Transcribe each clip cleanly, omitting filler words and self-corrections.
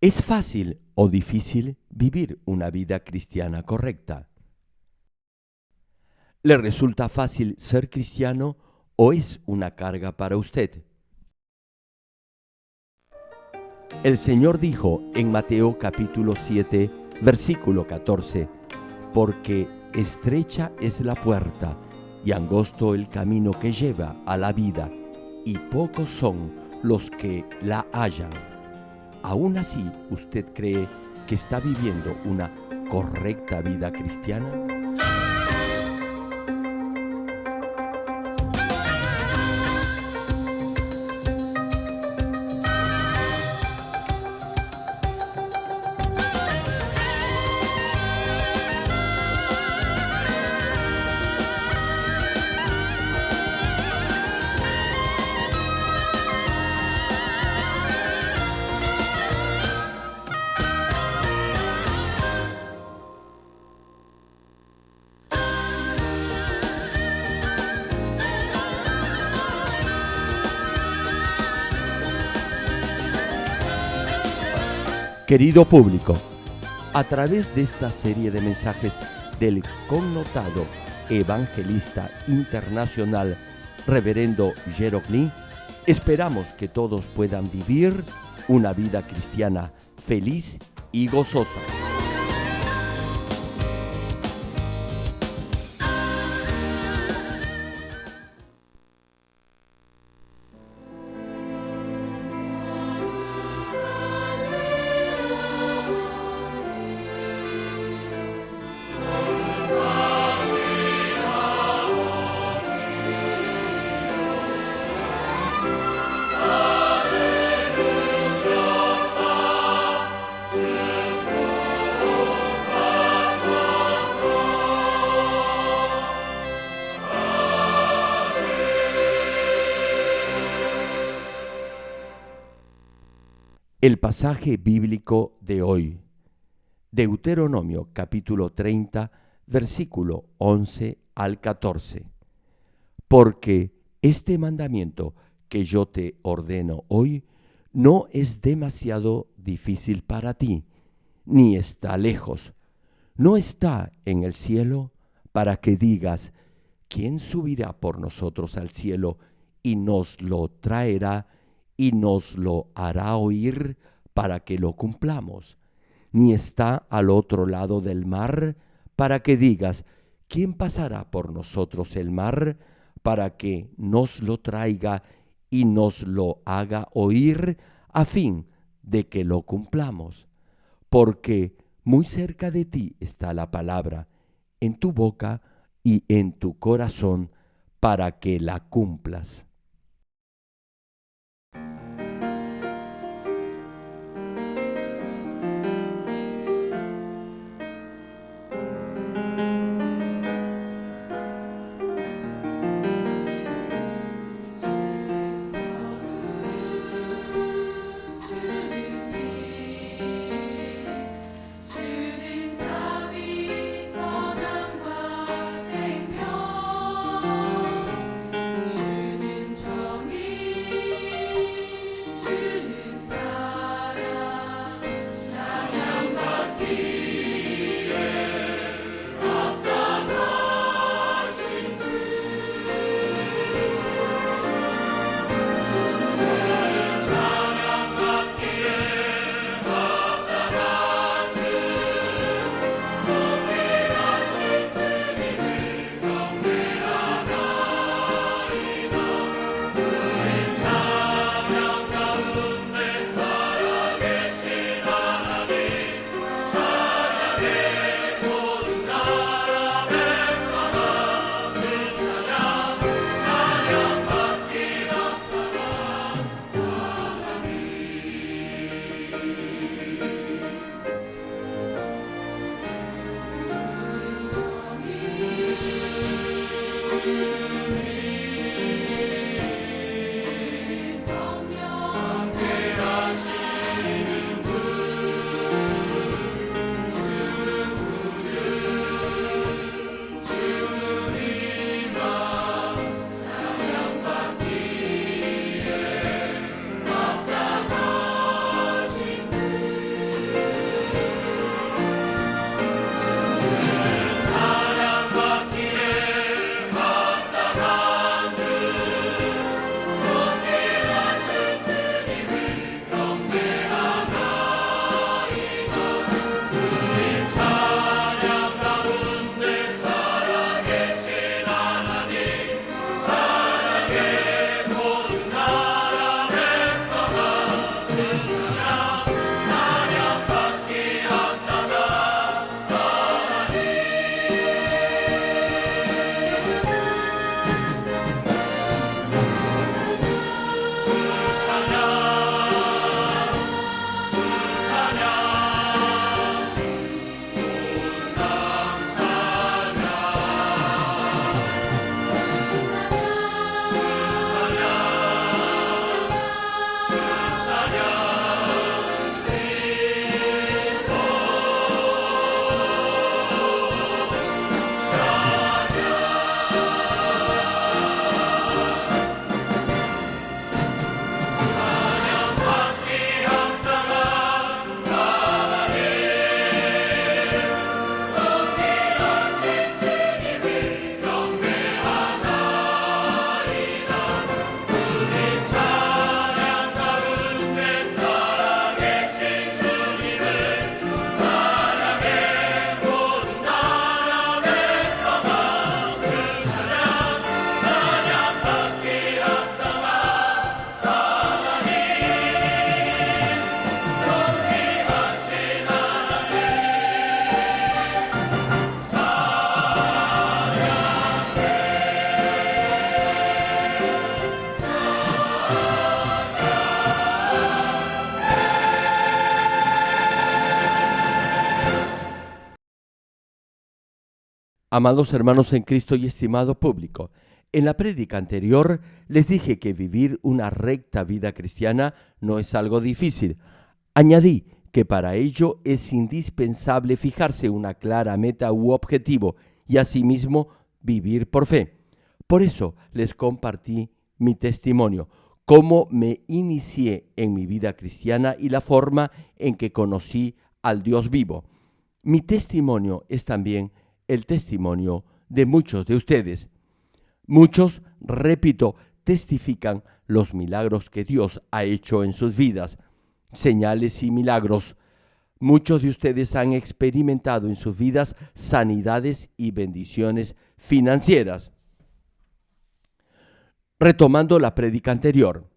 ¿Es fácil o difícil vivir una vida cristiana correcta? ¿Le resulta fácil ser cristiano o es una carga para usted? El Señor dijo en Mateo capítulo 7, versículo 14, porque estrecha es la puerta y angosto el camino que lleva a la vida, y pocos son los que la hallan. ¿Aún así usted cree que está viviendo una correcta vida cristiana? Querido público, a través de esta serie de mensajes del connotado evangelista internacional Reverendo Gerald Lee, esperamos que todos puedan vivir una vida cristiana feliz y gozosa. El pasaje bíblico de hoy, Deuteronomio capítulo 30, versículo 11 al 14. Porque este mandamiento que yo te ordeno hoy no es demasiado difícil para ti, ni está lejos. No está en el cielo para que digas, ¿quién subirá por nosotros al cielo y nos lo traerá y nos lo hará oír para que lo cumplamos? Ni está al otro lado del mar para que digas, ¿quién pasará por nosotros el mar para que nos lo traiga y nos lo haga oír a fin de que lo cumplamos? Porque muy cerca de ti está la palabra, en tu boca y en tu corazón, para que la cumplas. Amados hermanos en Cristo y estimado público, en la prédica anterior les dije que vivir una recta vida cristiana no es algo difícil. Añadí que para ello es indispensable fijarse una clara meta u objetivo y asimismo vivir por fe. Por eso les compartí mi testimonio, cómo me inicié en mi vida cristiana y la forma en que conocí al Dios vivo. Mi testimonio es también el testimonio de muchos de ustedes. Muchos, repito, testifican los milagros que Dios ha hecho en sus vidas, señales y milagros. Muchos de ustedes han experimentado en sus vidas sanidades y bendiciones financieras. Retomando la prédica anterior.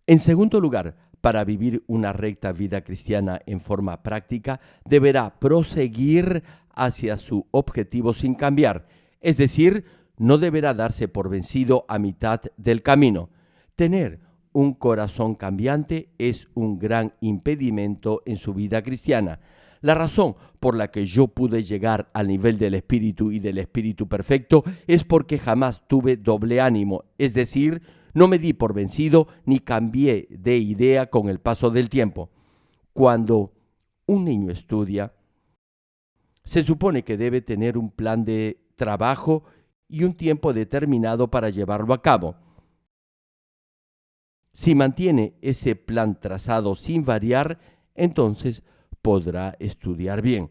En segundo lugar, para vivir una recta vida cristiana en forma práctica, deberá proseguir hacia su objetivo sin cambiar, es decir, no deberá darse por vencido a mitad del camino. Tener un corazón cambiante es un gran impedimento en su vida cristiana. La razón por la que yo pude llegar al nivel del Espíritu y del Espíritu perfecto es porque jamás tuve doble ánimo, es decir, no me di por vencido ni cambié de idea con el paso del tiempo. Cuando un niño estudia, se supone que debe tener un plan de trabajo y un tiempo determinado para llevarlo a cabo. Si mantiene ese plan trazado sin variar, entonces podrá estudiar bien.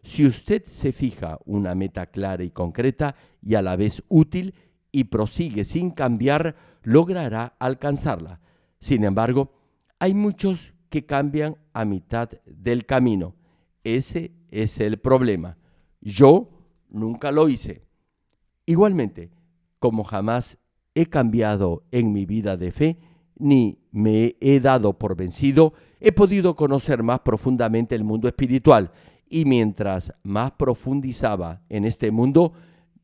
Si usted se fija una meta clara y concreta y a la vez útil y prosigue sin cambiar, logrará alcanzarla. Sin embargo, hay muchos que cambian a mitad del camino. Ese es el problema. Yo nunca lo hice. Igualmente, como jamás he cambiado en mi vida de fe, ni me he dado por vencido, he podido conocer más profundamente el mundo espiritual, y mientras más profundizaba en este mundo,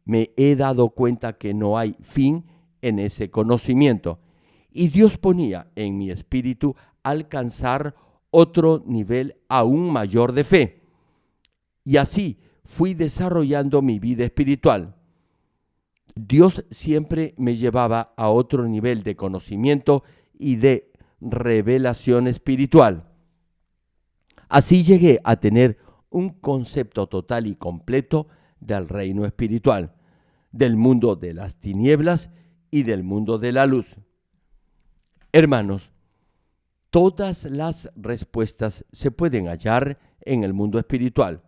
me he dado cuenta que no hay fin en ese conocimiento. Y Dios ponía en mi espíritu alcanzar otro nivel aún mayor de fe. Y así fui desarrollando mi vida espiritual. Dios siempre me llevaba a otro nivel de conocimiento y de revelación espiritual. Así llegué a tener un concepto total y completo del reino espiritual, del mundo de las tinieblas y del mundo de la luz. Hermanos, todas las respuestas se pueden hallar en el mundo espiritual.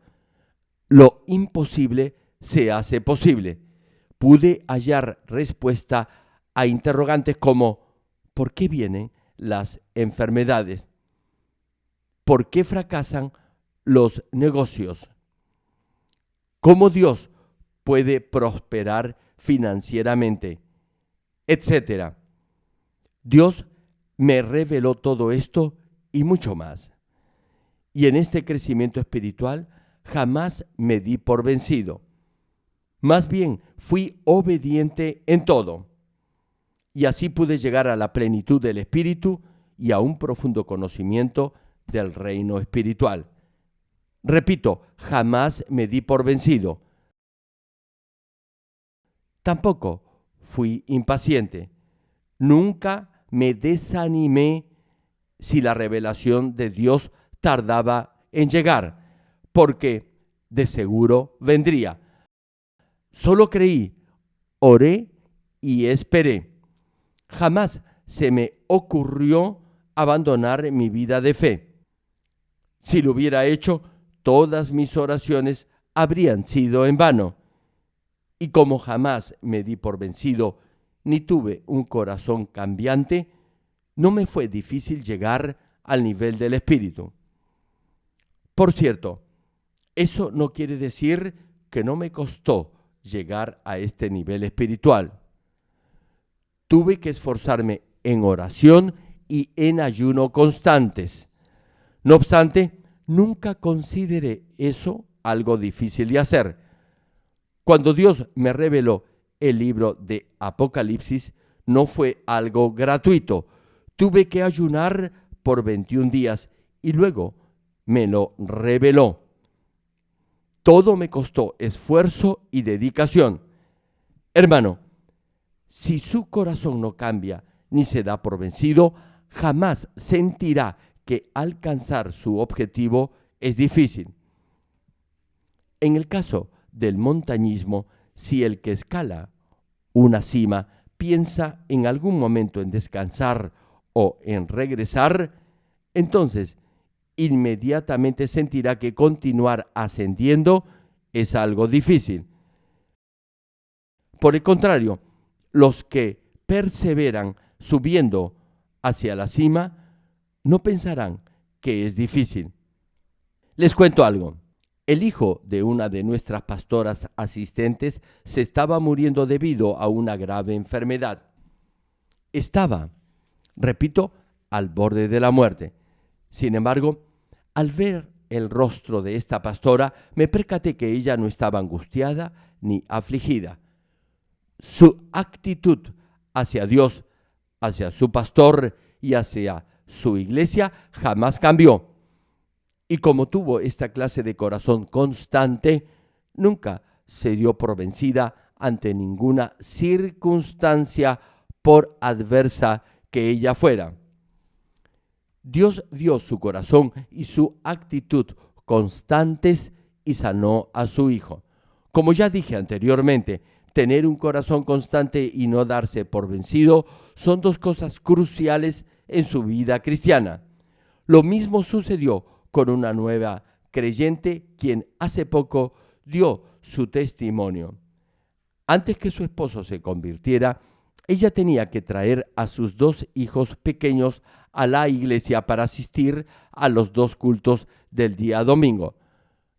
Lo imposible se hace posible. Pude hallar respuesta a interrogantes como ¿por qué vienen las enfermedades? ¿Por qué fracasan los negocios? ¿Cómo Dios puede prosperar financieramente? Etcétera. Dios me reveló todo esto y mucho más. Y en este crecimiento espiritual jamás me di por vencido. Más bien fui obediente en todo. Y así pude llegar a la plenitud del Espíritu y a un profundo conocimiento del reino espiritual. Repito, jamás me di por vencido. Tampoco fui impaciente. Nunca me desanimé si la revelación de Dios tardaba en llegar, porque de seguro vendría. Solo creí, oré y esperé. Jamás se me ocurrió abandonar mi vida de fe. Si lo hubiera hecho, todas mis oraciones habrían sido en vano. Y como jamás me di por vencido, ni tuve un corazón cambiante, no me fue difícil llegar al nivel del Espíritu. Por cierto, eso no quiere decir que no me costó llegar a este nivel espiritual. Tuve que esforzarme en oración y en ayuno constantes. No obstante, nunca consideré eso algo difícil de hacer. Cuando Dios me reveló el libro de Apocalipsis, no fue algo gratuito. Tuve que ayunar por 21 días y luego me lo reveló. Todo me costó esfuerzo y dedicación. Hermano, si su corazón no cambia ni se da por vencido, jamás sentirá que alcanzar su objetivo es difícil. En el caso del montañismo, si el que escala una cima piensa en algún momento en descansar o en regresar, entonces inmediatamente sentirá que continuar ascendiendo es algo difícil. Por el contrario, los que perseveran subiendo hacia la cima no pensarán que es difícil. Les cuento algo. El hijo de una de nuestras pastoras asistentes se estaba muriendo debido a una grave enfermedad. Estaba, repito, al borde de la muerte. Sin embargo, al ver el rostro de esta pastora, me percaté que ella no estaba angustiada ni afligida. Su actitud hacia Dios, hacia su pastor y hacia su iglesia jamás cambió. Y como tuvo esta clase de corazón constante, nunca se dio por vencida ante ninguna circunstancia, por adversa que ella fuera. Dios vio su corazón y su actitud constantes y sanó a su hijo. Como ya dije anteriormente, tener un corazón constante y no darse por vencido son dos cosas cruciales en su vida cristiana. Lo mismo sucedió con una nueva creyente, quien hace poco dio su testimonio. Antes que su esposo se convirtiera, ella tenía que traer a sus 2 hijos pequeños a la iglesia para asistir a los 2 cultos del día domingo.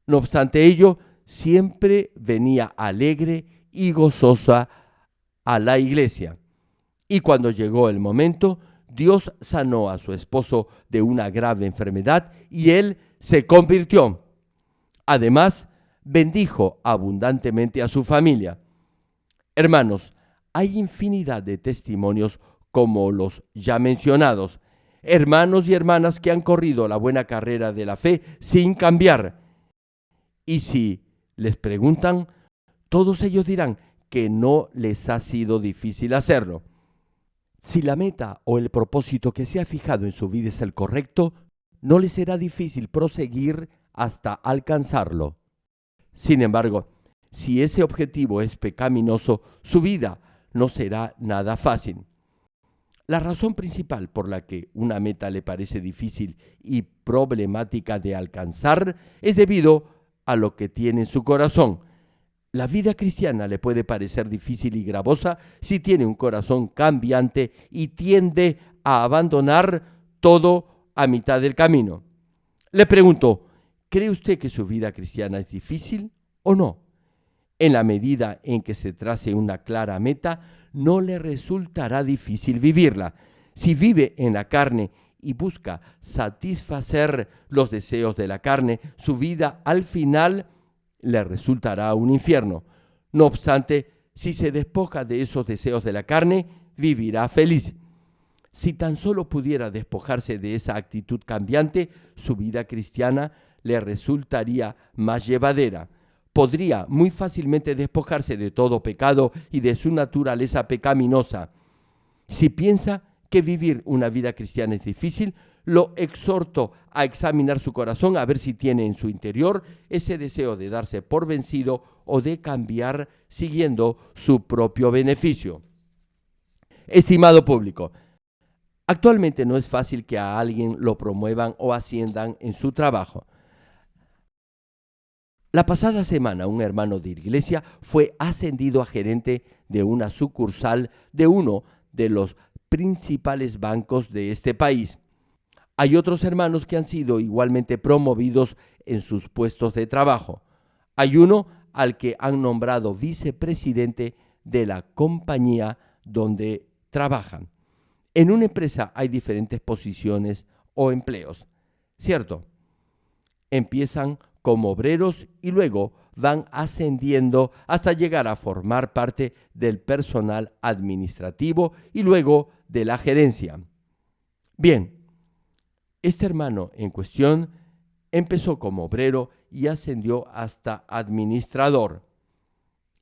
No obstante ello, siempre venía alegre y gozosa a la iglesia. Y cuando llegó el momento, Dios sanó a su esposo de una grave enfermedad y él se convirtió. Además, bendijo abundantemente a su familia. Hermanos, hay infinidad de testimonios como los ya mencionados. Hermanos y hermanas que han corrido la buena carrera de la fe sin cambiar. Y si les preguntan, todos ellos dirán que no les ha sido difícil hacerlo. Si la meta o el propósito que se ha fijado en su vida es el correcto, no les será difícil proseguir hasta alcanzarlo. Sin embargo, si ese objetivo es pecaminoso, su vida no será nada fácil. La razón principal por la que una meta le parece difícil y problemática de alcanzar es debido a lo que tiene en su corazón. La vida cristiana le puede parecer difícil y gravosa si tiene un corazón cambiante y tiende a abandonar todo a mitad del camino. Le pregunto, ¿cree usted que su vida cristiana es difícil o no? En la medida en que se trace una clara meta, no le resultará difícil vivirla. Si vive en la carne y busca satisfacer los deseos de la carne, su vida al final le resultará un infierno. No obstante, si se despoja de esos deseos de la carne, vivirá feliz. Si tan solo pudiera despojarse de esa actitud cambiante, su vida cristiana le resultaría más llevadera. Podría muy fácilmente despojarse de todo pecado y de su naturaleza pecaminosa. Si piensa que vivir una vida cristiana es difícil, lo exhorto a examinar su corazón, a ver si tiene en su interior ese deseo de darse por vencido o de cambiar siguiendo su propio beneficio. Estimado público, actualmente no es fácil que a alguien lo promuevan o asciendan en su trabajo. La pasada semana un hermano de iglesia fue ascendido a gerente de una sucursal de uno de los principales bancos de este país. Hay otros hermanos que han sido igualmente promovidos en sus puestos de trabajo. Hay uno al que han nombrado vicepresidente de la compañía donde trabajan. En una empresa hay diferentes posiciones o empleos, ¿cierto? Empiezan como obreros y luego van ascendiendo hasta llegar a formar parte del personal administrativo y luego de la gerencia. Bien, este hermano en cuestión empezó como obrero y ascendió hasta administrador.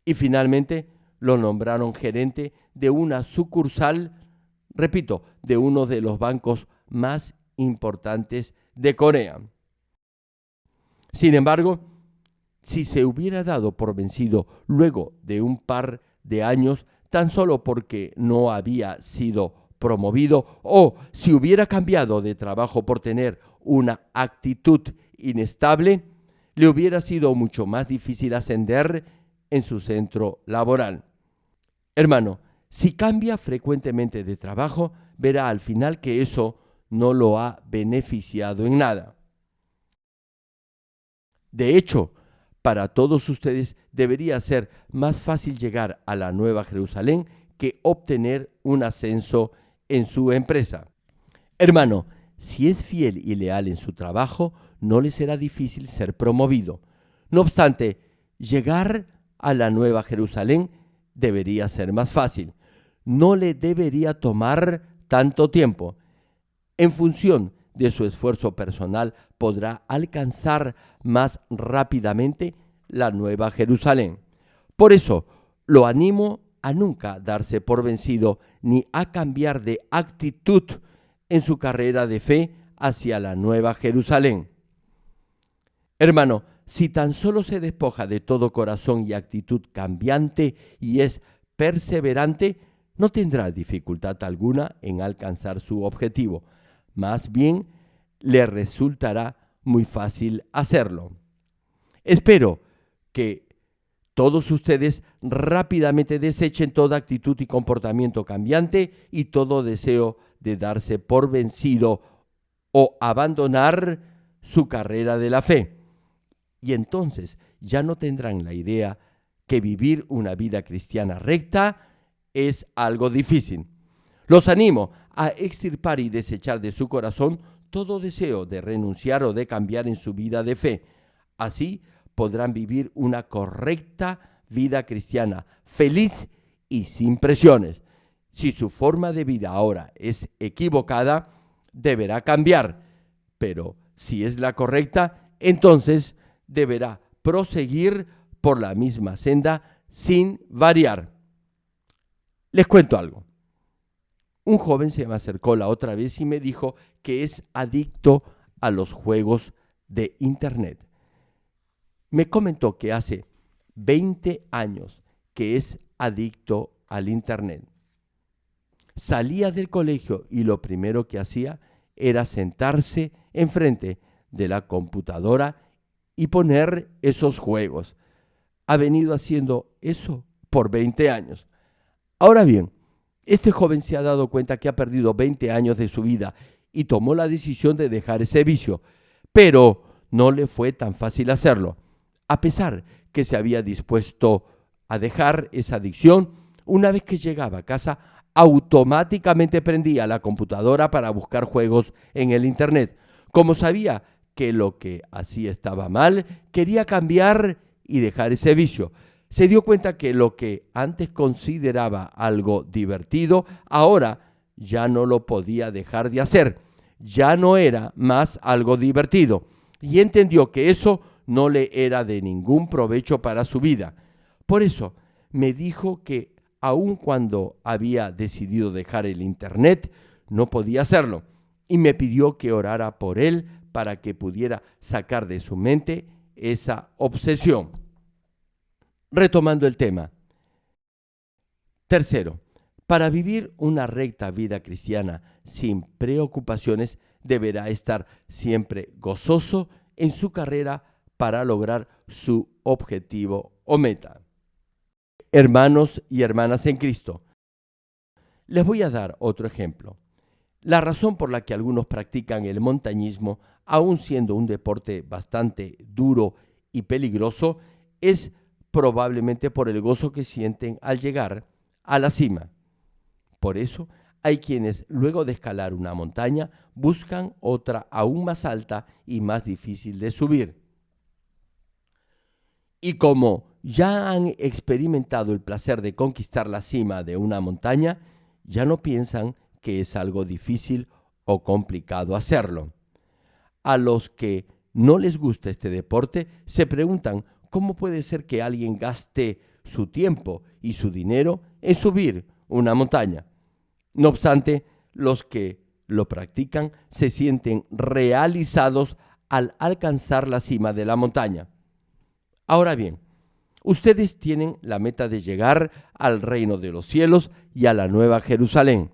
Y finalmente lo nombraron gerente de una sucursal, repito, de uno de los bancos más importantes de Corea. Sin embargo, si se hubiera dado por vencido luego de un par de años, tan solo porque no había sido promovido, o si hubiera cambiado de trabajo por tener una actitud inestable, le hubiera sido mucho más difícil ascender en su centro laboral. Hermano, si cambia frecuentemente de trabajo, verá al final que eso no lo ha beneficiado en nada. De hecho, para todos ustedes debería ser más fácil llegar a la Nueva Jerusalén que obtener un ascenso en su empresa. Hermano, si es fiel y leal en su trabajo, no le será difícil ser promovido. No obstante, llegar a la Nueva Jerusalén debería ser más fácil. No le debería tomar tanto tiempo. En función de su esfuerzo personal, podrá alcanzar más rápidamente la Nueva Jerusalén. Por eso, lo animo a nunca darse por vencido ni a cambiar de actitud en su carrera de fe hacia la Nueva Jerusalén. Hermano, si tan solo se despoja de todo corazón y actitud cambiante y es perseverante, no tendrá dificultad alguna en alcanzar su objetivo. Más bien, le resultará muy fácil hacerlo. Espero que todos ustedes rápidamente desechen toda actitud y comportamiento cambiante y todo deseo de darse por vencido o abandonar su carrera de la fe. Y entonces ya no tendrán la idea que vivir una vida cristiana recta es algo difícil. Los animo a extirpar y desechar de su corazón todo deseo de renunciar o de cambiar en su vida de fe. Así podrán vivir una correcta vida cristiana, feliz y sin presiones. Si su forma de vida ahora es equivocada, deberá cambiar, pero si es la correcta, entonces deberá proseguir por la misma senda sin variar. Les cuento algo. Un joven se me acercó la otra vez y me dijo que es adicto a los juegos de Internet. Me comentó que hace 20 años que es adicto al Internet. Salía del colegio y lo primero que hacía era sentarse enfrente de la computadora y poner esos juegos. Ha venido haciendo eso por 20 años. Ahora bien, este joven se ha dado cuenta que ha perdido 20 años de su vida y tomó la decisión de dejar ese vicio, pero no le fue tan fácil hacerlo. A pesar que se había dispuesto a dejar esa adicción, una vez que llegaba a casa, automáticamente prendía la computadora para buscar juegos en el Internet. Como sabía que lo que hacía estaba mal, quería cambiar y dejar ese vicio. Se dio cuenta que lo que antes consideraba algo divertido, ahora ya no lo podía dejar de hacer. Ya no era más algo divertido. Y entendió que eso no le era de ningún provecho para su vida. Por eso me dijo que aun cuando había decidido dejar el Internet, no podía hacerlo. Y me pidió que orara por él para que pudiera sacar de su mente esa obsesión. Retomando el tema. Tercero, para vivir una recta vida cristiana sin preocupaciones, deberá estar siempre gozoso en su carrera para lograr su objetivo o meta. Hermanos y hermanas en Cristo, les voy a dar otro ejemplo. La razón por la que algunos practican el montañismo, aun siendo un deporte bastante duro y peligroso, es probablemente por el gozo que sienten al llegar a la cima. Por eso hay quienes, luego de escalar una montaña, buscan otra aún más alta y más difícil de subir. Y como ya han experimentado el placer de conquistar la cima de una montaña, ya no piensan que es algo difícil o complicado hacerlo. A los que no les gusta este deporte, se preguntan cómo puede ser que alguien gaste su tiempo y su dinero en subir una montaña. No obstante, los que lo practican se sienten realizados al alcanzar la cima de la montaña. Ahora bien, ustedes tienen la meta de llegar al reino de los cielos y a la nueva Jerusalén,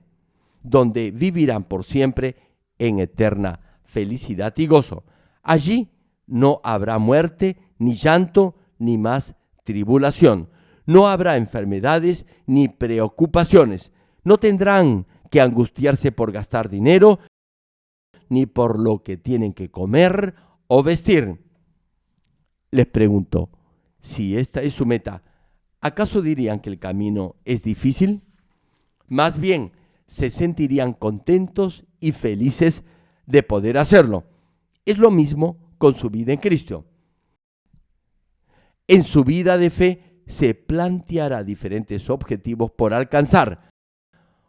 donde vivirán por siempre en eterna felicidad y gozo. Allí no habrá muerte, ni llanto, ni más tribulación. No habrá enfermedades ni preocupaciones. No tendrán que angustiarse por gastar dinero, ni por lo que tienen que comer o vestir. Les pregunto, si esta es su meta, ¿acaso dirían que el camino es difícil? Más bien, se sentirían contentos y felices de poder hacerlo. Es lo mismo con su vida en Cristo. En su vida de fe se planteará diferentes objetivos por alcanzar,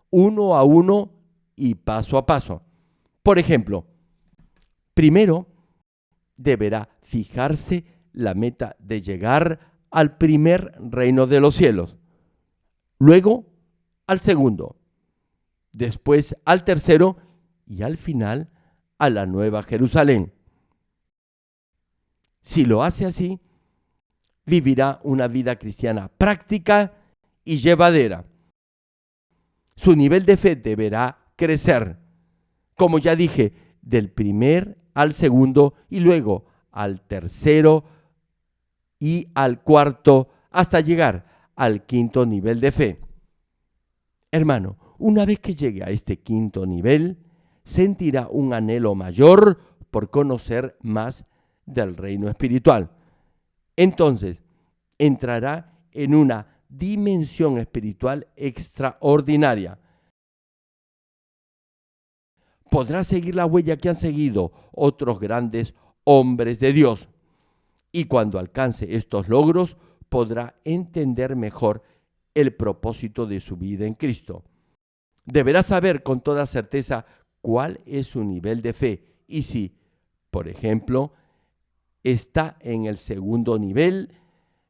uno a uno y paso a paso. Por ejemplo, primero deberá fijarse la meta de llegar al primer reino de los cielos, luego al segundo, después al tercero y al final a la nueva Jerusalén. Si lo hace así, vivirá una vida cristiana práctica y llevadera. Su nivel de fe deberá crecer, como ya dije, del primer al segundo y luego al tercero y al cuarto hasta llegar al quinto nivel de fe. Hermano, una vez que llegue a este quinto nivel, sentirá un anhelo mayor por conocer más del reino espiritual. Entonces, entrará en una dimensión espiritual extraordinaria. Podrá seguir la huella que han seguido otros grandes hombres de Dios. Y cuando alcance estos logros, podrá entender mejor el propósito de su vida en Cristo. Deberá saber con toda certeza cuál es su nivel de fe y si, por ejemplo, está en el segundo nivel,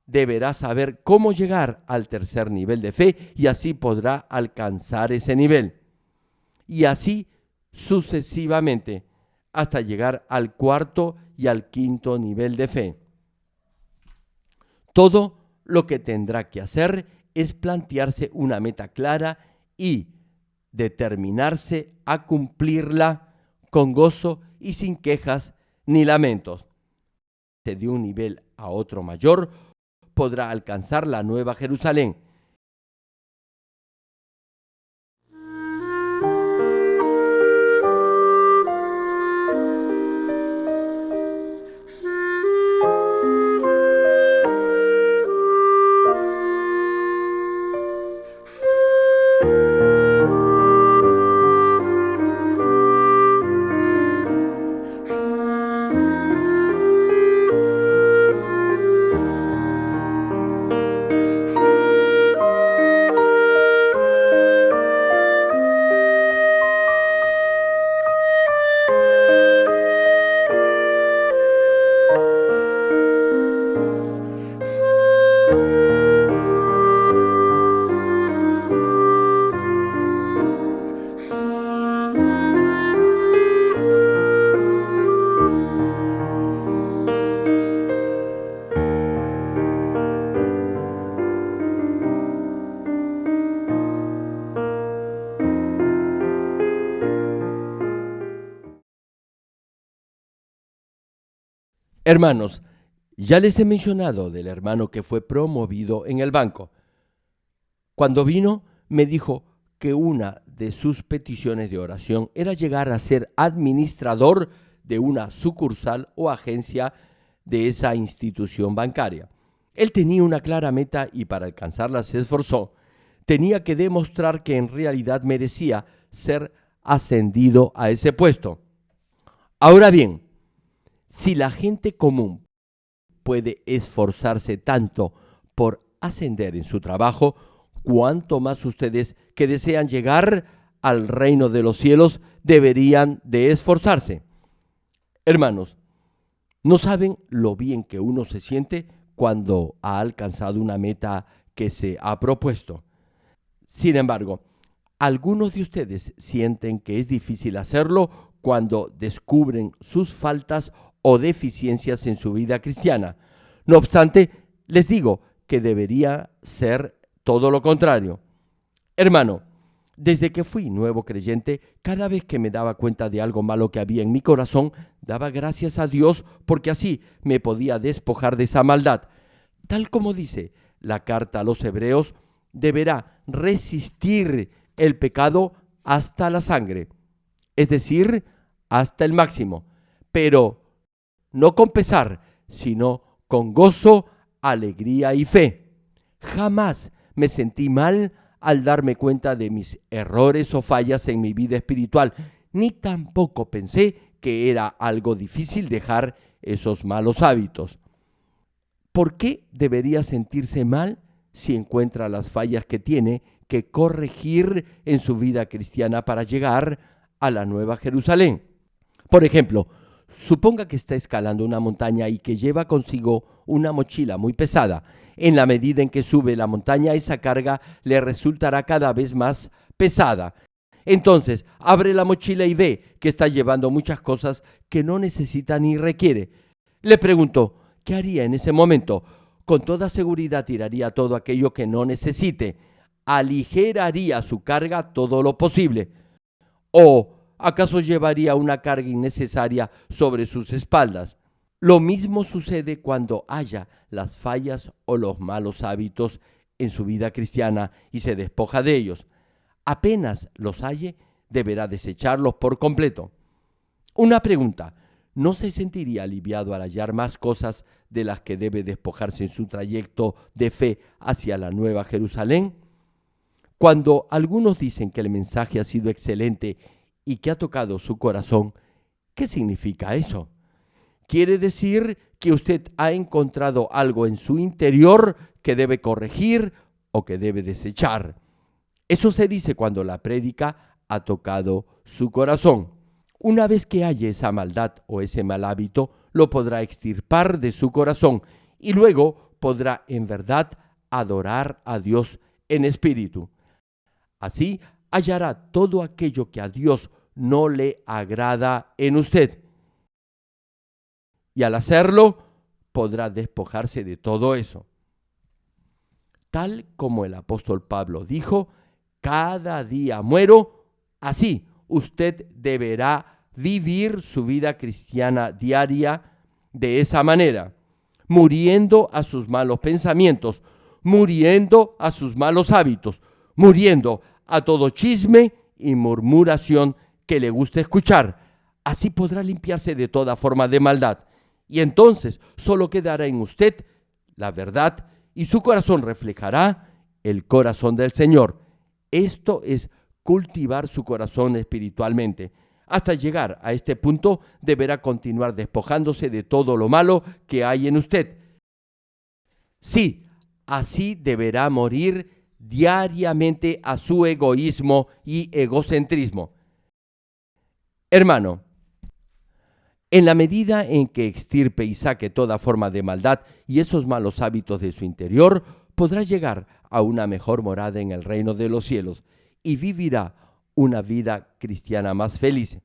deberá saber cómo llegar al tercer nivel de fe y así podrá alcanzar ese nivel. Y así sucesivamente hasta llegar al cuarto y al quinto nivel de fe. Todo lo que tendrá que hacer es plantearse una meta clara y determinarse a cumplirla con gozo y sin quejas ni lamentos. De un nivel a otro mayor, podrá alcanzar la nueva Jerusalén. Hermanos, ya les he mencionado del hermano que fue promovido en el banco. Cuando vino, me dijo que una de sus peticiones de oración era llegar a ser administrador de una sucursal o agencia de esa institución bancaria. Él tenía una clara meta y para alcanzarla se esforzó. Tenía que demostrar que en realidad merecía ser ascendido a ese puesto. Ahora bien, si la gente común puede esforzarse tanto por ascender en su trabajo, cuánto más ustedes que desean llegar al reino de los cielos deberían de esforzarse. Hermanos, No saben lo bien que uno se siente cuando ha alcanzado una meta que se ha propuesto. Sin embargo, algunos de ustedes sienten que es difícil hacerlo cuando descubren sus faltas o deficiencias en su vida cristiana. No obstante, les digo que debería ser todo lo contrario. Hermano, desde que fui nuevo creyente, cada vez que me daba cuenta de algo malo que había en mi corazón, daba gracias a Dios porque así me podía despojar de esa maldad. Tal como dice la carta a los Hebreos, deberá resistir el pecado hasta la sangre, es decir, hasta el máximo, pero no con pesar, sino con gozo, alegría y fe. Jamás me sentí mal al darme cuenta de mis errores o fallas en mi vida espiritual, ni tampoco pensé que era algo difícil dejar esos malos hábitos. ¿Por qué debería sentirse mal si encuentra las fallas que tiene que corregir en su vida cristiana para llegar a la Nueva Jerusalén? Por ejemplo, suponga que está escalando una montaña y que lleva consigo una mochila muy pesada. En la medida en que sube la montaña, esa carga le resultará cada vez más pesada. Entonces, abre la mochila y ve que está llevando muchas cosas que no necesita ni requiere. Le pregunto, ¿qué haría en ese momento? Con toda seguridad tiraría todo aquello que no necesite. Aligeraría su carga todo lo posible. ¿O acaso llevaría una carga innecesaria sobre sus espaldas? Lo mismo sucede cuando haya las fallas o los malos hábitos en su vida cristiana y se despoja de ellos. Apenas los halle, deberá desecharlos por completo. Una pregunta: ¿no se sentiría aliviado al hallar más cosas de las que debe despojarse en su trayecto de fe hacia la Nueva Jerusalén? Cuando algunos dicen que el mensaje ha sido excelente y que ha tocado su corazón, ¿qué significa eso? Quiere decir que usted ha encontrado algo en su interior que debe corregir o que debe desechar. Eso se dice cuando la prédica ha tocado su corazón. Una vez que halle esa maldad o ese mal hábito, lo podrá extirpar de su corazón y luego podrá en verdad adorar a Dios en espíritu. Así hallará todo aquello que a Dios no le agrada en usted. Y al hacerlo, podrá despojarse de todo eso. Tal como el apóstol Pablo dijo, cada día muero, así usted deberá vivir su vida cristiana diaria de esa manera, muriendo a sus malos pensamientos, muriendo a sus malos hábitos, muriendo a todo chisme y murmuración que le guste escuchar. Así podrá limpiarse de toda forma de maldad. Y entonces solo quedará en usted la verdad y su corazón reflejará el corazón del Señor. Esto es cultivar su corazón espiritualmente. Hasta llegar a este punto deberá continuar despojándose de todo lo malo que hay en usted. Sí, así deberá morir diariamente a su egoísmo y egocentrismo. Hermano, en la medida en que extirpe y saque toda forma de maldad y esos malos hábitos de su interior, podrá llegar a una mejor morada en el reino de los cielos y vivirá una vida cristiana más feliz.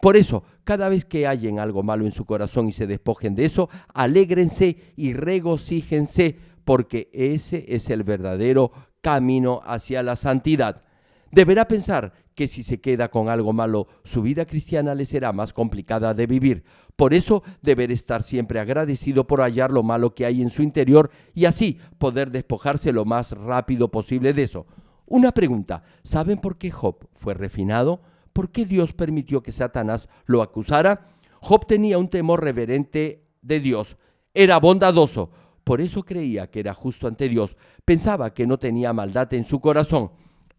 Por eso, cada vez que hallen algo malo en su corazón y se despojen de eso, alégrense y regocíjense, porque ese es el verdadero camino hacia la santidad. Deberá pensar que si se queda con algo malo, su vida cristiana le será más complicada de vivir. Por eso deberá estar siempre agradecido por hallar lo malo que hay en su interior y así poder despojarse lo más rápido posible de eso. Una pregunta: ¿saben por qué Job fue refinado? ¿Por qué Dios permitió que Satanás lo acusara? Job tenía un temor reverente de Dios. Era bondadoso. Por eso creía que era justo ante Dios. Pensaba que no tenía maldad en su corazón.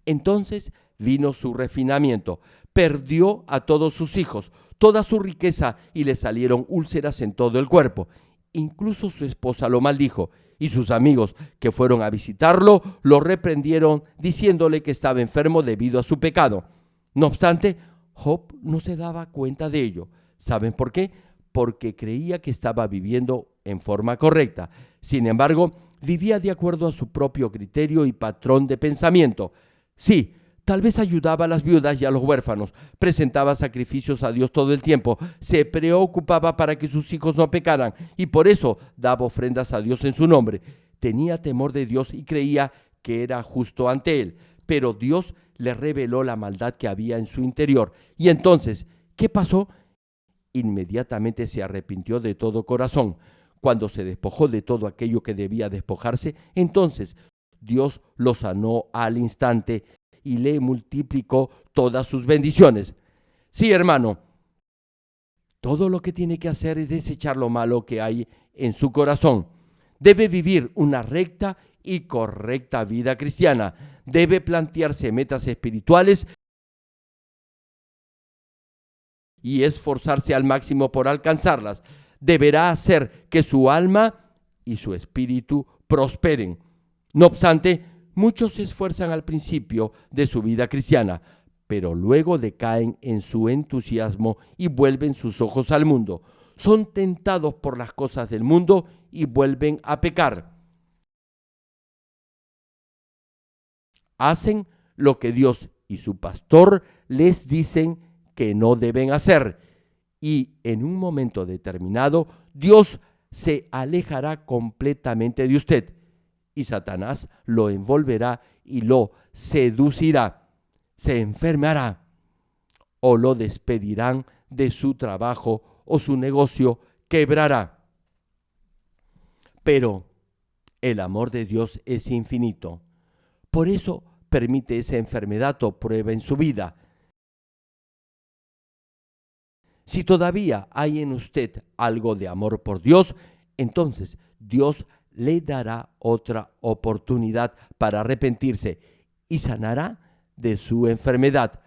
Entonces vino su refinamiento. Perdió a todos sus hijos, toda su riqueza, y le salieron úlceras en todo el cuerpo. Incluso su esposa lo maldijo, y sus amigos que fueron a visitarlo lo reprendieron diciéndole que estaba enfermo debido a su pecado. No obstante, Job no se daba cuenta de ello. ¿Saben por qué? porque creía que estaba viviendo en forma correcta. Sin embargo, vivía de acuerdo a su propio criterio y patrón de pensamiento. Sí, tal vez ayudaba a las viudas y a los huérfanos, presentaba sacrificios a Dios todo el tiempo, se preocupaba para que sus hijos no pecaran y por eso daba ofrendas a Dios en su nombre. Tenía temor de Dios y creía que era justo ante él, pero Dios le reveló la maldad que había en su interior. Y entonces, ¿qué pasó? Inmediatamente se arrepintió de todo corazón. Cuando se despojó de todo aquello que debía despojarse, entonces Dios lo sanó al instante y le multiplicó todas sus bendiciones. Sí, hermano, todo lo que tiene que hacer es desechar lo malo que hay en su corazón. Debe vivir una recta y correcta vida cristiana. Debe plantearse metas espirituales y esforzarse al máximo por alcanzarlas. Deberá hacer que su alma y su espíritu prosperen. No obstante, muchos se esfuerzan al principio de su vida cristiana, pero luego decaen en su entusiasmo y vuelven sus ojos al mundo. Son tentados por las cosas del mundo y vuelven a pecar. Hacen lo que Dios y su pastor les dicen que no deben hacer. Y en un momento determinado, Dios se alejará completamente de usted y Satanás lo envolverá y lo seducirá, se enfermará o lo despedirán de su trabajo o su negocio quebrará. Pero el amor de Dios es infinito. Por eso permite esa enfermedad o prueba en su vida. Si todavía hay en usted algo de amor por Dios, entonces Dios le dará otra oportunidad para arrepentirse y sanará de su enfermedad.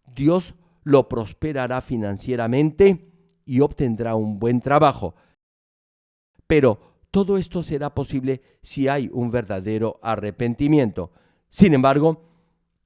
Dios lo prosperará financieramente y obtendrá un buen trabajo. Pero todo esto será posible si hay un verdadero arrepentimiento. Sin embargo,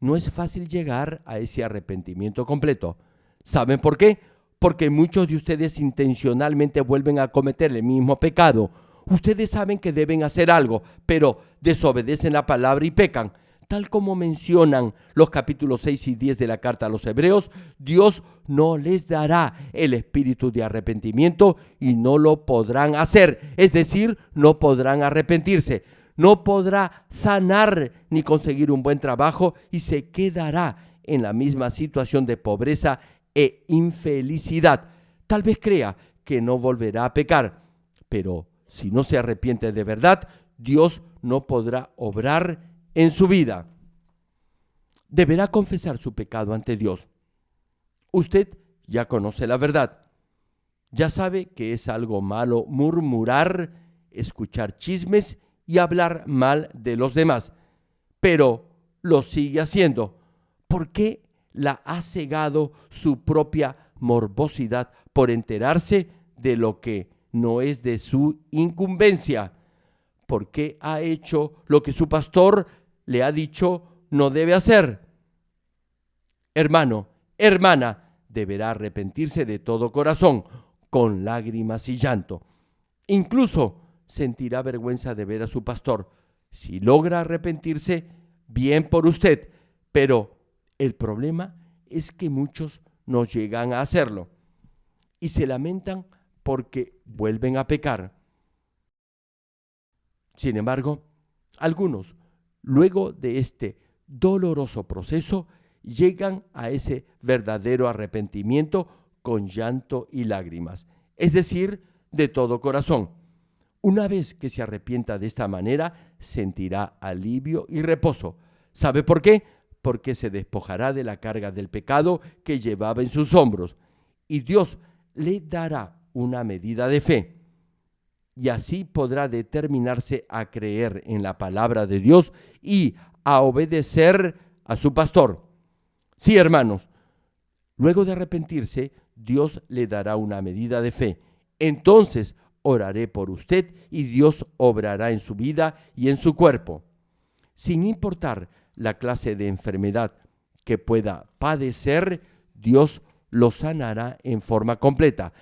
no es fácil llegar a ese arrepentimiento completo. ¿Saben por qué? Porque muchos de ustedes intencionalmente vuelven a cometer el mismo pecado. Ustedes saben que deben hacer algo, pero desobedecen la palabra y pecan. Tal como mencionan los capítulos 6 y 10 de la carta a los Hebreos, Dios no les dará el espíritu de arrepentimiento y no lo podrán hacer. Es decir, no podrán arrepentirse. No podrá sanar ni conseguir un buen trabajo y se quedará en la misma situación de pobreza e infelicidad. Tal vez crea que no volverá a pecar, pero si no se arrepiente de verdad, Dios no podrá obrar en su vida. Deberá confesar su pecado ante Dios. Usted ya conoce la verdad. Ya sabe que es algo malo murmurar, escuchar chismes y hablar mal de los demás, pero lo sigue haciendo. ¿Por qué la ha cegado su propia morbosidad por enterarse de lo que no es de su incumbencia? ¿Por qué ha hecho lo que su pastor le ha dicho no debe hacer? Hermano, hermana, deberá arrepentirse de todo corazón, con lágrimas y llanto. Incluso sentirá vergüenza de ver a su pastor. Si logra arrepentirse, bien por usted, pero el problema es que muchos no llegan a hacerlo y se lamentan porque vuelven a pecar. Sin embargo, algunos, luego de este doloroso proceso, llegan a ese verdadero arrepentimiento con llanto y lágrimas, es decir, de todo corazón. Una vez que se arrepienta de esta manera, sentirá alivio y reposo. ¿Sabe por qué? Porque se despojará de la carga del pecado que llevaba en sus hombros y Dios le dará una medida de fe. Y así podrá determinarse a creer en la palabra de Dios y a obedecer a su pastor. Sí, hermanos, luego de arrepentirse, Dios le dará una medida de fe. Entonces oraré por usted y Dios obrará en su vida y en su cuerpo. Sin importar la clase de enfermedad que pueda padecer, Dios lo sanará en forma completa.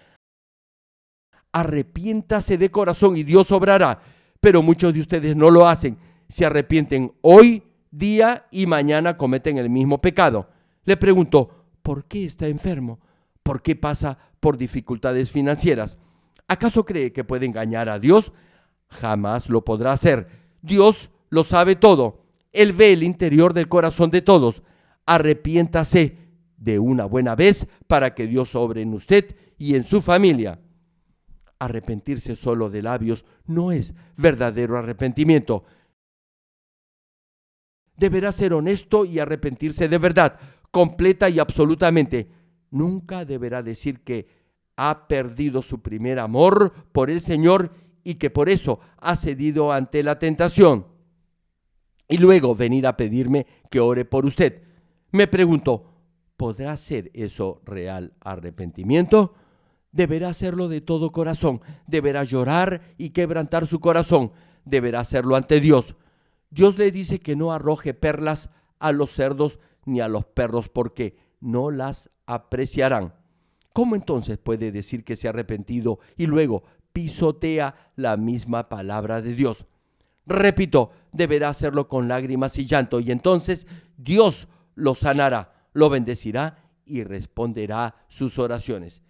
Arrepiéntase de corazón y Dios obrará. Pero muchos de ustedes no lo hacen. Se arrepienten hoy, día, y mañana cometen el mismo pecado. Le pregunto, ¿por qué está enfermo? ¿Por qué pasa por dificultades financieras? ¿Acaso cree que puede engañar a Dios? Jamás lo podrá hacer. Dios lo sabe todo. Él ve el interior del corazón de todos. Arrepiéntase de una buena vez para que Dios obre en usted y en su familia. Arrepentirse solo de labios no es verdadero arrepentimiento. Deberá ser honesto y arrepentirse de verdad, completa y absolutamente. Nunca deberá decir que ha perdido su primer amor por el Señor y que por eso ha cedido ante la tentación. Y luego venir a pedirme que ore por usted. Me pregunto, ¿podrá ser eso real arrepentimiento? Deberá hacerlo de todo corazón, deberá llorar y quebrantar su corazón, deberá hacerlo ante Dios. Dios le dice que no arroje perlas a los cerdos ni a los perros porque no las apreciarán. ¿Cómo entonces puede decir que se ha arrepentido y luego pisotea la misma palabra de Dios? Repito, deberá hacerlo con lágrimas y llanto y entonces Dios lo sanará, lo bendecirá y responderá sus oraciones.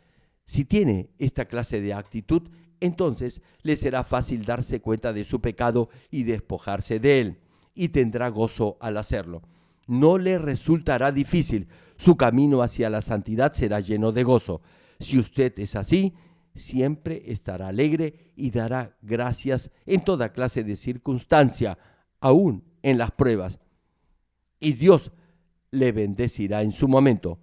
Si tiene esta clase de actitud, entonces le será fácil darse cuenta de su pecado y despojarse de él, y tendrá gozo al hacerlo. No le resultará difícil, su camino hacia la santidad será lleno de gozo. Si usted es así, siempre estará alegre y dará gracias en toda clase de circunstancia, aún en las pruebas. Y Dios le bendecirá en su momento.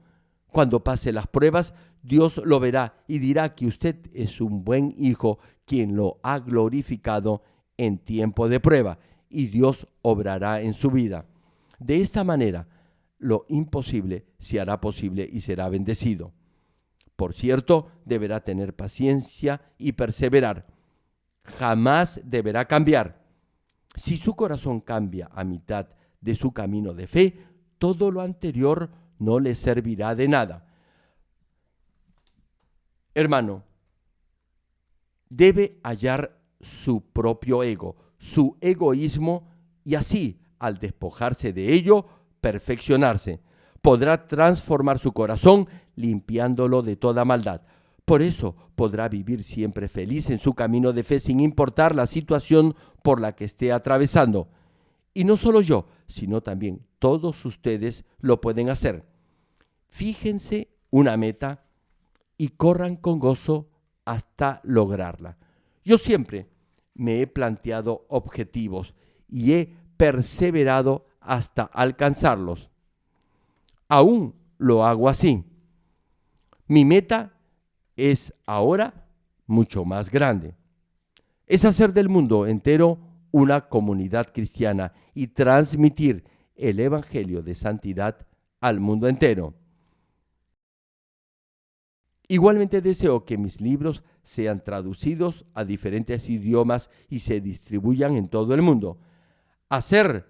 Cuando pase las pruebas, Dios lo verá y dirá que usted es un buen hijo quien lo ha glorificado en tiempo de prueba y Dios obrará en su vida. De esta manera, lo imposible se hará posible y será bendecido. Por cierto, deberá tener paciencia y perseverar. Jamás deberá cambiar. Si su corazón cambia a mitad de su camino de fe, todo lo anterior no le servirá de nada. Hermano, debe hallar su propio ego, su egoísmo, y así, al despojarse de ello, perfeccionarse. Podrá transformar su corazón limpiándolo de toda maldad. Por eso podrá vivir siempre feliz en su camino de fe sin importar la situación por la que esté atravesando. Y no solo yo, sino también todos ustedes lo pueden hacer. Fíjense una meta y corran con gozo hasta lograrla. Yo siempre me he planteado objetivos y he perseverado hasta alcanzarlos. Aún lo hago así. Mi meta es ahora mucho más grande. Es hacer del mundo entero una comunidad cristiana y transmitir el evangelio de santidad al mundo entero. Igualmente deseo que mis libros sean traducidos a diferentes idiomas y se distribuyan en todo el mundo. Hacer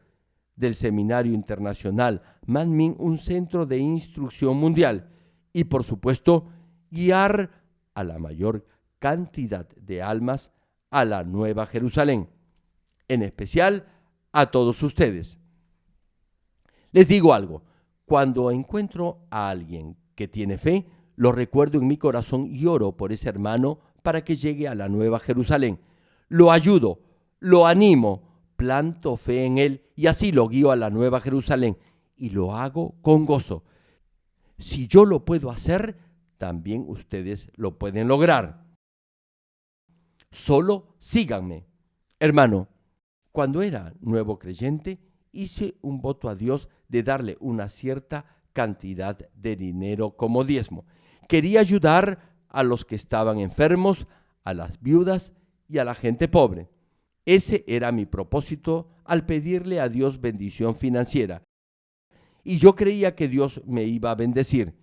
del Seminario Internacional Manmin un centro de instrucción mundial y, por supuesto, guiar a la mayor cantidad de almas a la Nueva Jerusalén, en especial a todos ustedes. Les digo algo, cuando encuentro a alguien que tiene fe, lo recuerdo en mi corazón y oro por ese hermano para que llegue a la Nueva Jerusalén. Lo ayudo, lo animo, planto fe en él y así lo guío a la Nueva Jerusalén y lo hago con gozo. Si yo lo puedo hacer, también ustedes lo pueden lograr. Solo síganme. Hermano, cuando era nuevo creyente, hice un voto a Dios de darle una cierta cantidad de dinero como diezmo. Quería ayudar a los que estaban enfermos, a las viudas y a la gente pobre. Ese era mi propósito al pedirle a Dios bendición financiera. Y yo creía que Dios me iba a bendecir.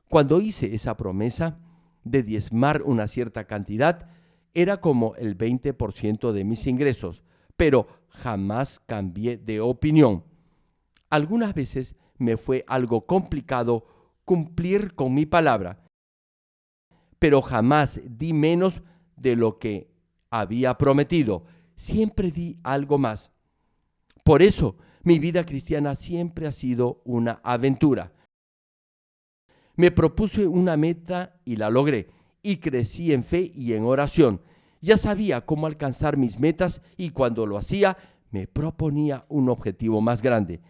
Cuando hice esa promesa de diezmar una cierta cantidad, era como el 20% de mis ingresos, pero jamás cambié de opinión. Algunas veces me fue algo complicado cumplir con mi palabra, pero jamás di menos de lo que había prometido. Siempre di algo más. Por eso, mi vida cristiana siempre ha sido una aventura. Me propuse una meta y la logré, y crecí en fe y en oración. Ya sabía cómo alcanzar mis metas y cuando lo hacía, me proponía un objetivo más grande.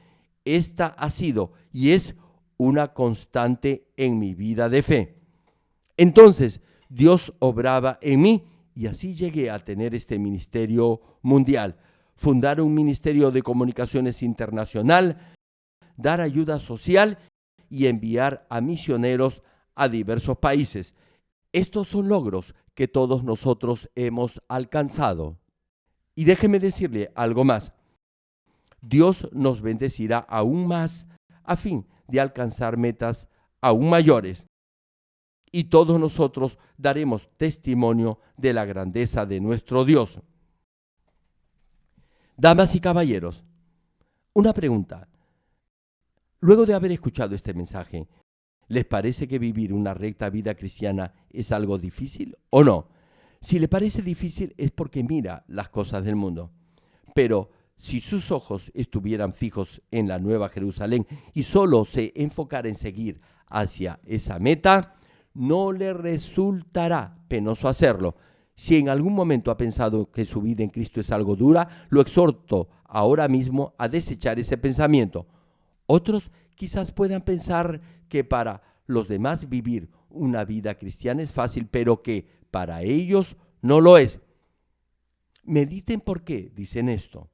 Esta ha sido y es una constante en mi vida de fe. Entonces, Dios obraba en mí y así llegué a tener este ministerio mundial, fundar un ministerio de comunicaciones internacional, dar ayuda social y enviar a misioneros a diversos países. Estos son logros que todos nosotros hemos alcanzado. Y déjeme decirle algo más. Dios nos bendecirá aún más a fin de alcanzar metas aún mayores. Y todos nosotros daremos testimonio de la grandeza de nuestro Dios. Damas y caballeros, una pregunta. Luego de haber escuchado este mensaje, ¿les parece que vivir una recta vida cristiana es algo difícil o no? Si le parece difícil es porque mira las cosas del mundo. Pero si sus ojos estuvieran fijos en la Nueva Jerusalén y solo se enfocara en seguir hacia esa meta, no le resultará penoso hacerlo. Si en algún momento ha pensado que su vida en Cristo es algo dura, lo exhorto ahora mismo a desechar ese pensamiento. Otros quizás puedan pensar que para los demás vivir una vida cristiana es fácil, pero que para ellos no lo es. Mediten por qué dicen esto.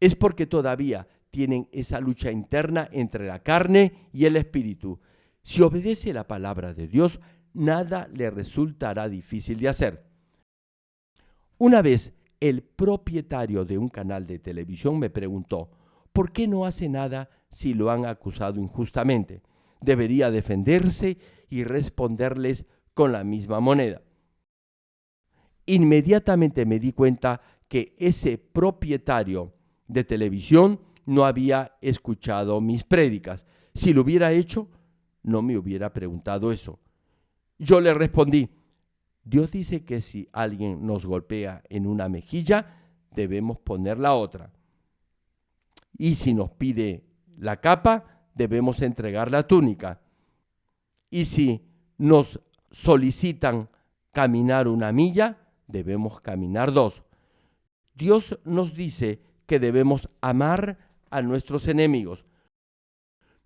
Es porque todavía tienen esa lucha interna entre la carne y el espíritu. Si obedece la palabra de Dios, nada le resultará difícil de hacer. Una vez, el propietario de un canal de televisión me preguntó, ¿por qué no hace nada si lo han acusado injustamente? Debería defenderse y responderles con la misma moneda. Inmediatamente me di cuenta que ese propietario de televisión no había escuchado mis prédicas. Si lo hubiera hecho, no me hubiera preguntado eso. Yo le respondí, Dios dice que si alguien nos golpea en una mejilla, debemos poner la otra. Y si nos pide la capa, debemos entregar la túnica. Y si nos solicitan caminar una milla, debemos caminar 2. Dios nos dice que debemos amar a nuestros enemigos.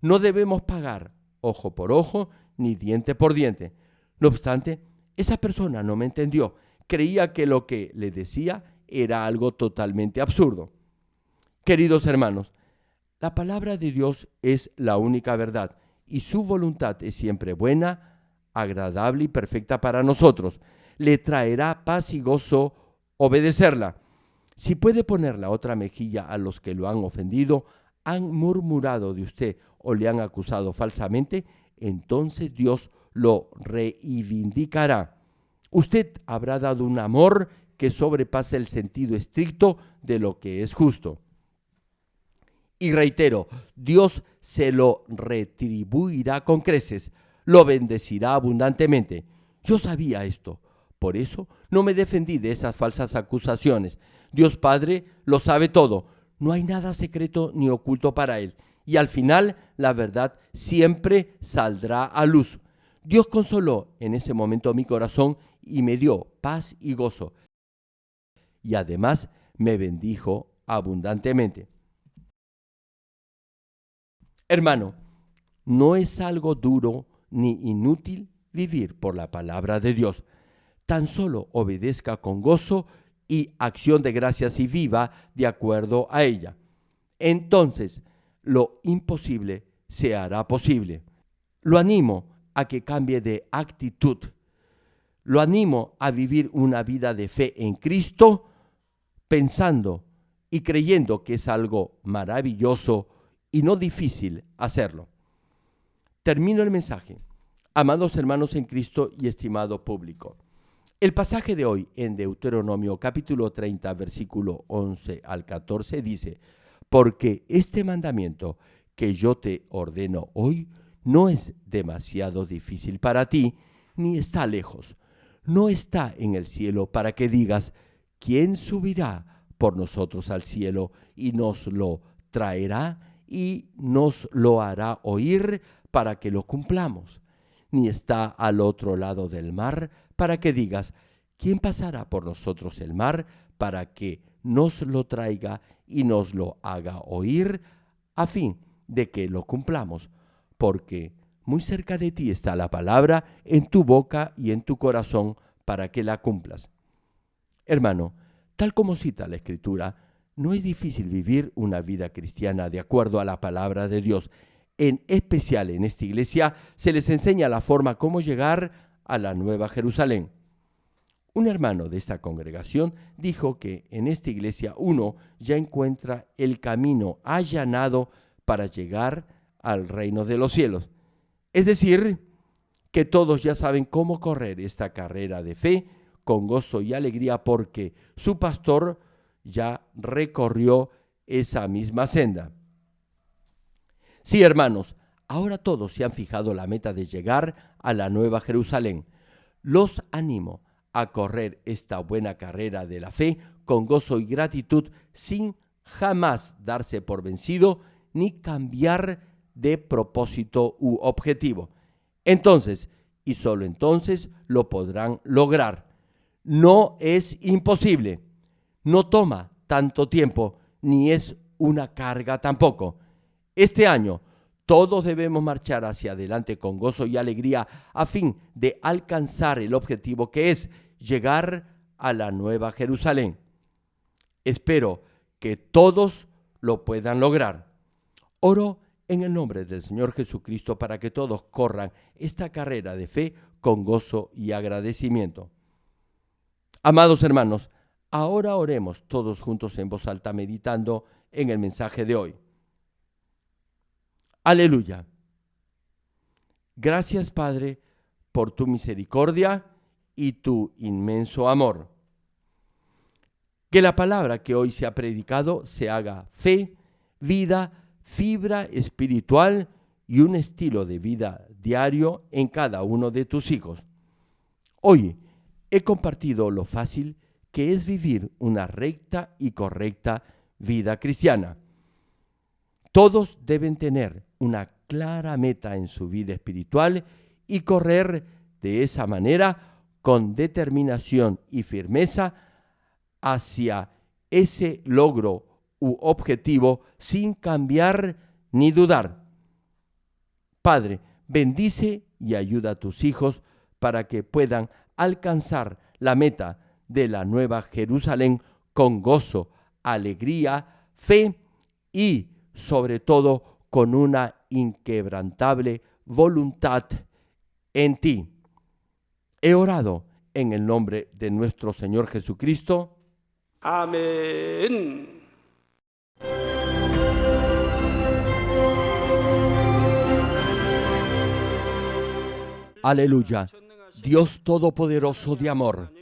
No debemos pagar ojo por ojo ni diente por diente. No obstante, esa persona no me entendió. Creía que lo que le decía era algo totalmente absurdo. Queridos hermanos, la palabra de Dios es la única verdad y su voluntad es siempre buena, agradable y perfecta para nosotros. Le traerá paz y gozo obedecerla. Si puede poner la otra mejilla a los que lo han ofendido, han murmurado de usted o le han acusado falsamente, entonces Dios lo reivindicará. Usted habrá dado un amor que sobrepasa el sentido estricto de lo que es justo. Y reitero, Dios se lo retribuirá con creces, lo bendecirá abundantemente. Yo sabía esto, por eso no me defendí de esas falsas acusaciones. Dios Padre lo sabe todo, no hay nada secreto ni oculto para Él. Y al final la verdad siempre saldrá a luz. Dios consoló en ese momento mi corazón y me dio paz y gozo. Y además me bendijo abundantemente. Hermano, no es algo duro ni inútil vivir por la palabra de Dios. Tan solo obedezca con gozo y acción de gracias y viva de acuerdo a ella. Entonces, lo imposible se hará posible. Lo animo a que cambie de actitud. Lo animo a vivir una vida de fe en Cristo, pensando y creyendo que es algo maravilloso y no difícil hacerlo. Termino el mensaje. Amados hermanos en Cristo y estimado público, el pasaje de hoy en Deuteronomio capítulo 30, versículo 11 al 14 dice, porque este mandamiento que yo te ordeno hoy no es demasiado difícil para ti, ni está lejos. no está en el cielo para que digas, ¿quién subirá por nosotros al cielo y nos lo traerá y nos lo hará oír para que lo cumplamos? Ni está al otro lado del mar para que digas, ¿quién pasará por nosotros el mar para que nos lo traiga y nos lo haga oír a fin de que lo cumplamos? Porque muy cerca de ti está la palabra, en tu boca y en tu corazón, para que la cumplas. Hermano, tal como cita la Escritura, no es difícil vivir una vida cristiana de acuerdo a la palabra de Dios. En especial en esta iglesia se les enseña la forma cómo llegar a la Nueva Jerusalén. Un hermano de esta congregación dijo que en esta iglesia uno ya encuentra el camino allanado para llegar al reino de los cielos. Es decir, que todos ya saben cómo correr esta carrera de fe con gozo y alegría porque su pastor ya recorrió esa misma senda. Sí, hermanos, ahora todos se han fijado la meta de llegar a la Nueva Jerusalén. Los animo a correr esta buena carrera de la fe con gozo y gratitud sin jamás darse por vencido ni cambiar de propósito u objetivo. Entonces, y solo entonces, lo podrán lograr. No es imposible, no toma tanto tiempo, ni es una carga tampoco. Este año, todos debemos marchar hacia adelante con gozo y alegría a fin de alcanzar el objetivo que es llegar a la Nueva Jerusalén. Espero que todos lo puedan lograr. Oro en el nombre del Señor Jesucristo para que todos corran esta carrera de fe con gozo y agradecimiento. Amados hermanos, ahora oremos todos juntos en voz alta meditando en el mensaje de hoy. Aleluya. Gracias, Padre, por tu misericordia y tu inmenso amor. Que la palabra que hoy se ha predicado se haga fe, vida, fibra espiritual y un estilo de vida diario en cada uno de tus hijos. Hoy he compartido lo fácil que es vivir una recta y correcta vida cristiana. Todos deben tener una clara meta en su vida espiritual y correr de esa manera con determinación y firmeza hacia ese logro u objetivo sin cambiar ni dudar. Padre, bendice y ayuda a tus hijos para que puedan alcanzar la meta de la Nueva Jerusalén con gozo, alegría, fe y sobre todo con una inquebrantable voluntad en ti. He orado en el nombre de nuestro Señor Jesucristo. Amén. Aleluya. Dios Todopoderoso de amor,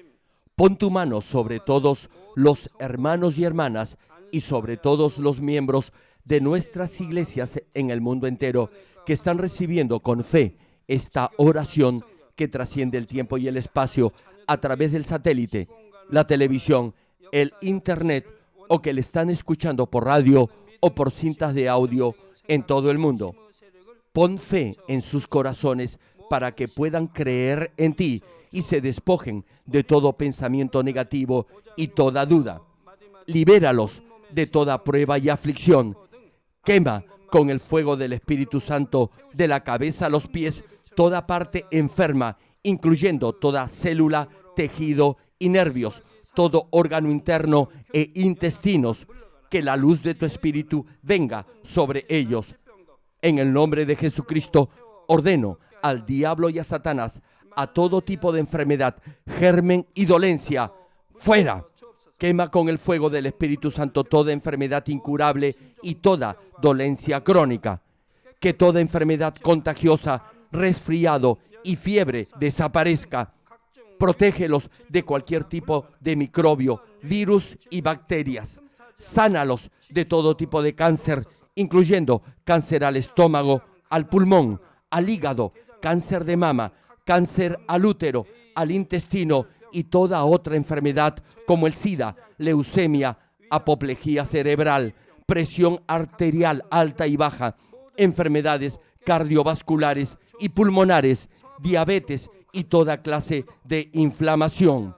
pon tu mano sobre todos los hermanos y hermanas y sobre todos los miembros de nuestras iglesias en el mundo entero que están recibiendo con fe esta oración que trasciende el tiempo y el espacio a través del satélite, la televisión, el internet o que le están escuchando por radio o por cintas de audio en todo el mundo. Pon fe en sus corazones para que puedan creer en ti y se despojen de todo pensamiento negativo y toda duda. Libéralos de toda prueba y aflicción. Quema con el fuego del Espíritu Santo de la cabeza a los pies toda parte enferma, incluyendo toda célula, tejido y nervios, todo órgano interno e intestinos. Que la luz de tu Espíritu venga sobre ellos. En el nombre de Jesucristo, ordeno al diablo y a Satanás, a todo tipo de enfermedad, germen y dolencia, fuera. Quema con el fuego del Espíritu Santo toda enfermedad incurable y toda dolencia crónica. Que toda enfermedad contagiosa, resfriado y fiebre desaparezca. Protégelos de cualquier tipo de microbio, virus y bacterias. Sánalos de todo tipo de cáncer, incluyendo cáncer al estómago, al pulmón, al hígado, cáncer de mama, cáncer al útero, al intestino y toda otra enfermedad como el SIDA, leucemia, apoplejía cerebral, presión arterial alta y baja, enfermedades cardiovasculares y pulmonares, diabetes y toda clase de inflamación.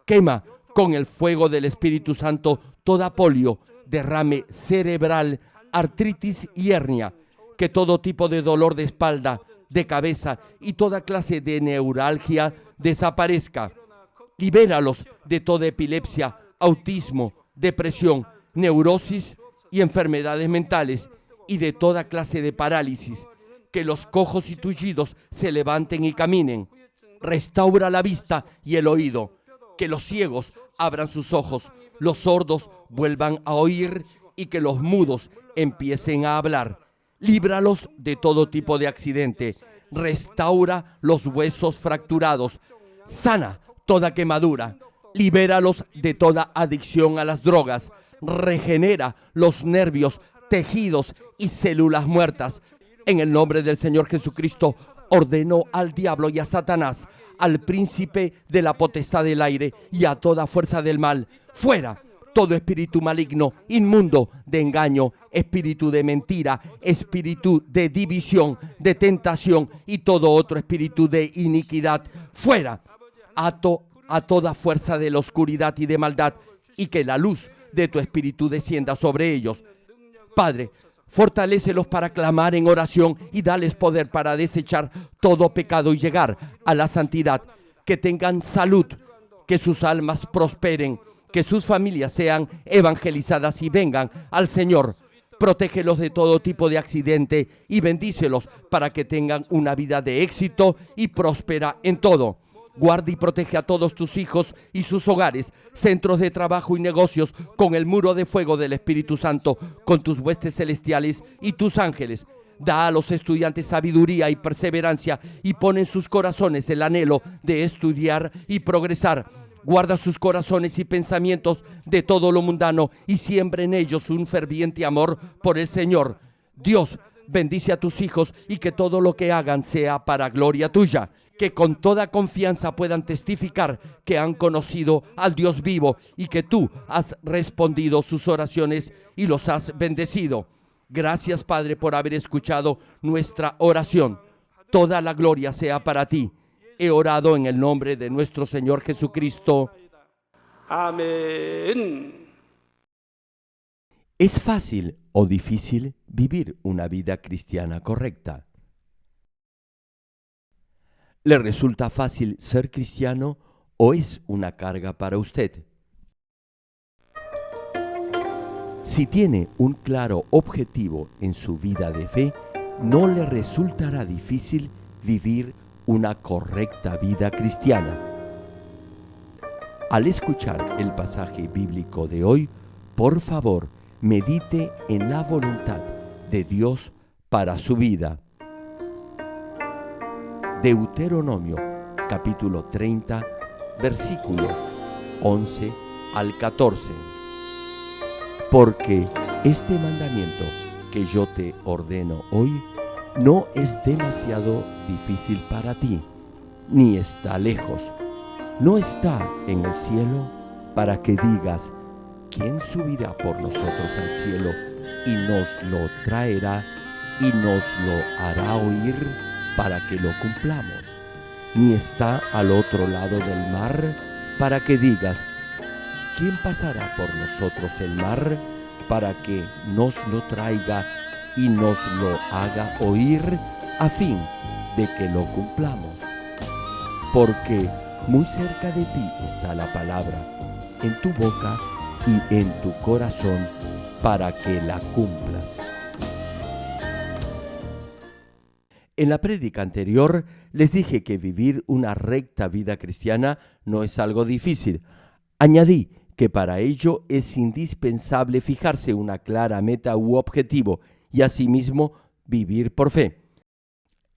Quema con el fuego del Espíritu Santo toda polio, derrame cerebral, artritis y hernia, que todo tipo de dolor de espalda, de cabeza y toda clase de neuralgia desaparezca. Libéralos de toda epilepsia, autismo, depresión, neurosis y enfermedades mentales y de toda clase de parálisis. Que los cojos y tullidos se levanten y caminen. Restaura la vista y el oído. Que los ciegos abran sus ojos, los sordos vuelvan a oír y que los mudos empiecen a hablar. Líbralos de todo tipo de accidente. Restaura los huesos fracturados. Sana toda quemadura. Libéralos de toda adicción a las drogas. Regenera los nervios, tejidos y células muertas. En el nombre del Señor Jesucristo, ordeno al diablo y a Satanás, al príncipe de la potestad del aire y a toda fuerza del mal, fuera todo espíritu maligno, inmundo, de engaño, espíritu de mentira, espíritu de división, de tentación y todo otro espíritu de iniquidad, fuera. Ato a toda fuerza de la oscuridad y de maldad y que la luz de tu espíritu descienda sobre ellos. Padre, fortalécelos para clamar en oración y dales poder para desechar todo pecado y llegar a la santidad. Que tengan salud, que sus almas prosperen, que sus familias sean evangelizadas y vengan al Señor. Protégelos de todo tipo de accidente y bendícelos para que tengan una vida de éxito y próspera en todo. Guarda y protege a todos tus hijos y sus hogares, centros de trabajo y negocios con el muro de fuego del Espíritu Santo, con tus huestes celestiales y tus ángeles. Da a los estudiantes sabiduría y perseverancia y pon en sus corazones el anhelo de estudiar y progresar. Guarda sus corazones y pensamientos de todo lo mundano y siembra en ellos un ferviente amor por el Señor. Dios, bendice a tus hijos y que todo lo que hagan sea para gloria tuya. Que con toda confianza puedan testificar que han conocido al Dios vivo y que tú has respondido sus oraciones y los has bendecido. Gracias, Padre, por haber escuchado nuestra oración. Toda la gloria sea para ti. He orado en el nombre de nuestro Señor Jesucristo. Amén. ¿Es fácil o difícil vivir una vida cristiana correcta? ¿Le resulta fácil ser cristiano o es una carga para usted? Si tiene un claro objetivo en su vida de fe, no le resultará difícil vivir una correcta vida cristiana. Al escuchar el pasaje bíblico de hoy, por favor, medite en la voluntad de Dios para su vida. Deuteronomio, capítulo 30, versículo 11 al 14. Porque este mandamiento que yo te ordeno hoy no es demasiado difícil para ti, ni está lejos. No está en el cielo para que digas: ¿quién subirá por nosotros al cielo y nos lo traerá y nos lo hará oír para que lo cumplamos? Ni está al otro lado del mar para que digas: ¿quién pasará por nosotros el mar para que nos lo traiga y nos lo haga oír a fin de que lo cumplamos? Porque muy cerca de ti está la palabra, en tu boca y en tu corazón, para que la cumplas. En la prédica anterior les dije que vivir una recta vida cristiana no es algo difícil. Añadí que para ello es indispensable fijarse una clara meta u objetivo y asimismo vivir por fe.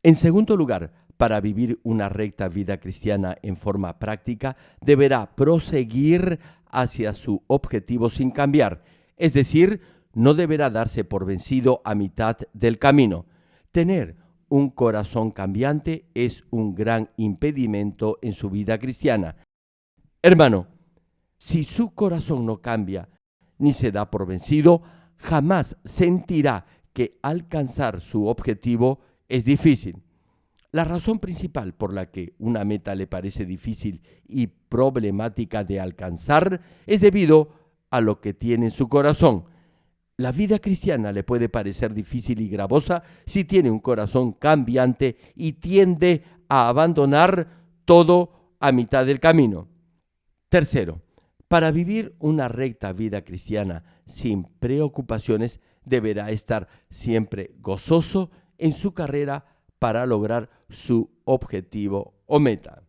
En segundo lugar, para vivir una recta vida cristiana en forma práctica, deberá proseguir hacia su objetivo sin cambiar, es decir, no deberá darse por vencido a mitad del camino. Tener un corazón cambiante es un gran impedimento en su vida cristiana. Hermano, si su corazón no cambia ni se da por vencido, jamás sentirá que alcanzar su objetivo es difícil. La razón principal por la que una meta le parece difícil y problemática de alcanzar es debido a lo que tiene en su corazón. La vida cristiana le puede parecer difícil y gravosa si tiene un corazón cambiante y tiende a abandonar todo a mitad del camino. Tercero, para vivir una recta vida cristiana sin preocupaciones, deberá estar siempre gozoso en su carrera para lograr su objetivo o meta.